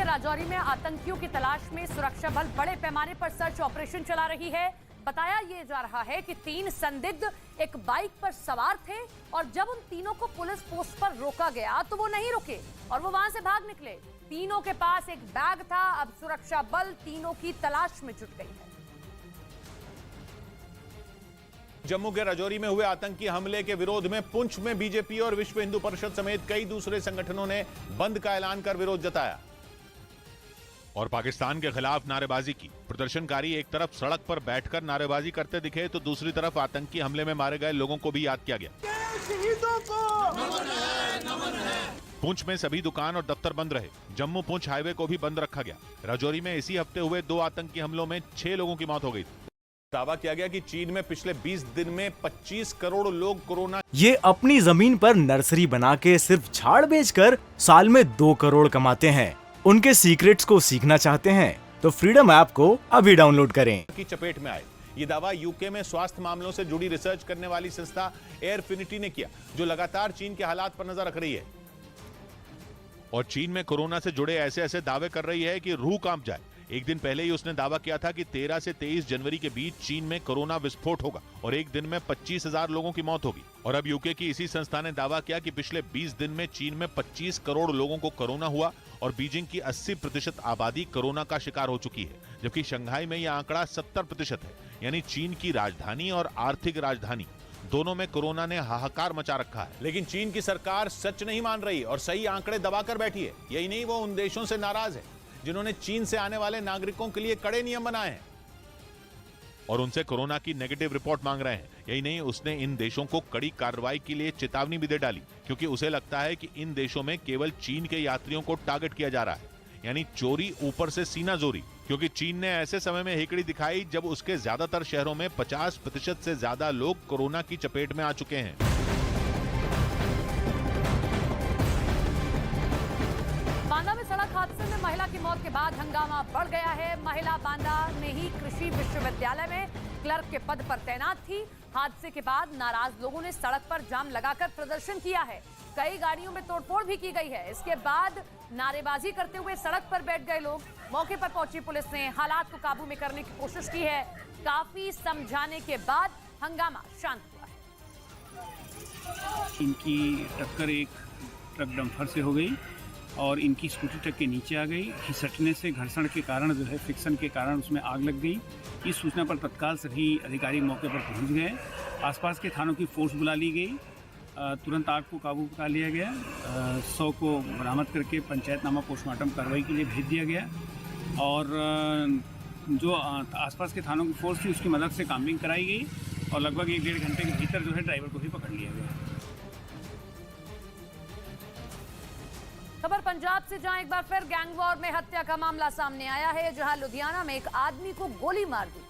राजौरी में आतंकियों की तलाश में सुरक्षा बल बड़े पैमाने पर सर्च ऑपरेशन चला रही है। बताया ये जा रहा है कि 3 संदिग्ध एक बाइक पर सवार थे और जब उन तीनों को पुलिस पोस्ट पर रोका गया तो वो नहीं रुके और वो वहां से भाग निकले। तीनों के पास एक बैग था। अब सुरक्षा बल तीनों की तलाश में जुट गई है। जम्मू के राजौरी में हुए आतंकी हमले के विरोध में पुंछ में बीजेपी और विश्व हिंदू परिषद समेत कई दूसरे संगठनों ने बंद का ऐलान कर विरोध जताया और पाकिस्तान के खिलाफ नारेबाजी की। प्रदर्शनकारी एक तरफ सड़क पर बैठकर नारेबाजी करते दिखे तो दूसरी तरफ आतंकी हमले में मारे गए लोगों को भी याद किया गया। पुंछ में सभी दुकान और दफ्तर बंद रहे। जम्मू पुंछ हाईवे को भी बंद रखा गया। राजौरी में इसी हफ्ते हुए 2 आतंकी हमलों में 6 लोगों की मौत हो गई। दावा किया गया कि चीन में पिछले 20 दिन में 25 करोड़ लोग कोरोना। ये अपनी जमीन पर नर्सरी बना के सिर्फ झाड़ बेचकर साल में 2 करोड़ कमाते हैं। उनके सीक्रेट्स को सीखना चाहते हैं तो फ्रीडम ऐप को अभी डाउनलोड करें। की चपेट में आए। ये दावा यूके में स्वास्थ्य मामलों से जुड़ी रिसर्च करने वाली संस्था एयरफिनिटी ने किया, जो लगातार चीन के हालात पर नजर रख रही है और चीन में कोरोना से जुड़े ऐसे दावे कर रही है कि रूह कांप जाए। एक दिन पहले ही उसने दावा किया था कि 13 से 23 जनवरी के बीच चीन में कोरोना विस्फोट होगा और एक दिन में 25,000 लोगों की मौत होगी। और अब यूके की इसी संस्था ने दावा किया कि पिछले 20 दिन में चीन में 25 करोड़ लोगों को कोरोना हुआ और बीजिंग की 80% आबादी कोरोना का शिकार हो चुकी है, जबकि शंघाई में यह आंकड़ा 70% है। यानी चीन की राजधानी और आर्थिक राजधानी दोनों में कोरोना ने हाहाकार मचा रखा है। लेकिन चीन की सरकार सच नहीं मान रही और सही आंकड़े दबाकर बैठी है। यही नहीं, वो उन देशों से नाराज है जिन्होंने चीन से आने वाले नागरिकों के लिए कड़े नियम बनाए हैं और उनसे कोरोना की नेगेटिव रिपोर्ट मांग रहे हैं। यही नहीं, उसने इन देशों को कड़ी कार्रवाई के लिए चेतावनी भी दे डाली, क्योंकि उसे लगता है कि इन देशों में केवल चीन के यात्रियों को टारगेट किया जा रहा है, यानी चोरी ऊपर से सीना जोरी। क्योंकि चीन ने ऐसे समय में हेकड़ी दिखाई जब उसके ज्यादातर शहरों में 50% से ज्यादा लोग कोरोना की चपेट में आ चुके हैं। बांदा में सड़क हादसे में महिला की मौत के बाद हंगामा बढ़ गया है। महिला बांदा में ही कृषि विश्वविद्यालय में क्लर्क के पद पर तैनात थी। हादसे के बाद नाराज लोगों ने सड़क पर जाम लगाकर प्रदर्शन किया है। कई गाड़ियों में तोड़फोड़ भी की गई है। इसके बाद नारेबाजी करते हुए सड़क पर बैठ गए लोग। मौके पर पहुंची पुलिस ने हालात को काबू में करने की कोशिश की है। काफी समझाने के बाद हंगामा शांत हुआ है। इनकी टक्कर एक ट्रक डंपर से हो गई और इनकी स्कूटी ट्रक के नीचे आ गई। खिसकने से घर्षण के कारण जो है फ्रिक्शन के कारण उसमें आग लग गई। इस सूचना पर तत्काल सभी अधिकारी मौके पर पहुंच गए। आसपास के थानों की फोर्स बुला ली गई। तुरंत आग को काबू पा लिया गया। 100 को बरामद करके पंचायतनामा पोस्टमार्टम कार्रवाई के लिए भेज दिया गया और जो आसपास के थानों की फोर्स थी उसकी मदद से काम्बिंग कराई गई और लगभग 1-1.5 घंटे के भीतर जो है ड्राइवर को भी पकड़ लिया गया। खबर पंजाब से, जहां एक बार फिर गैंग वॉर में हत्या का मामला सामने आया है, जहां लुधियाना में एक आदमी को गोली मार दी।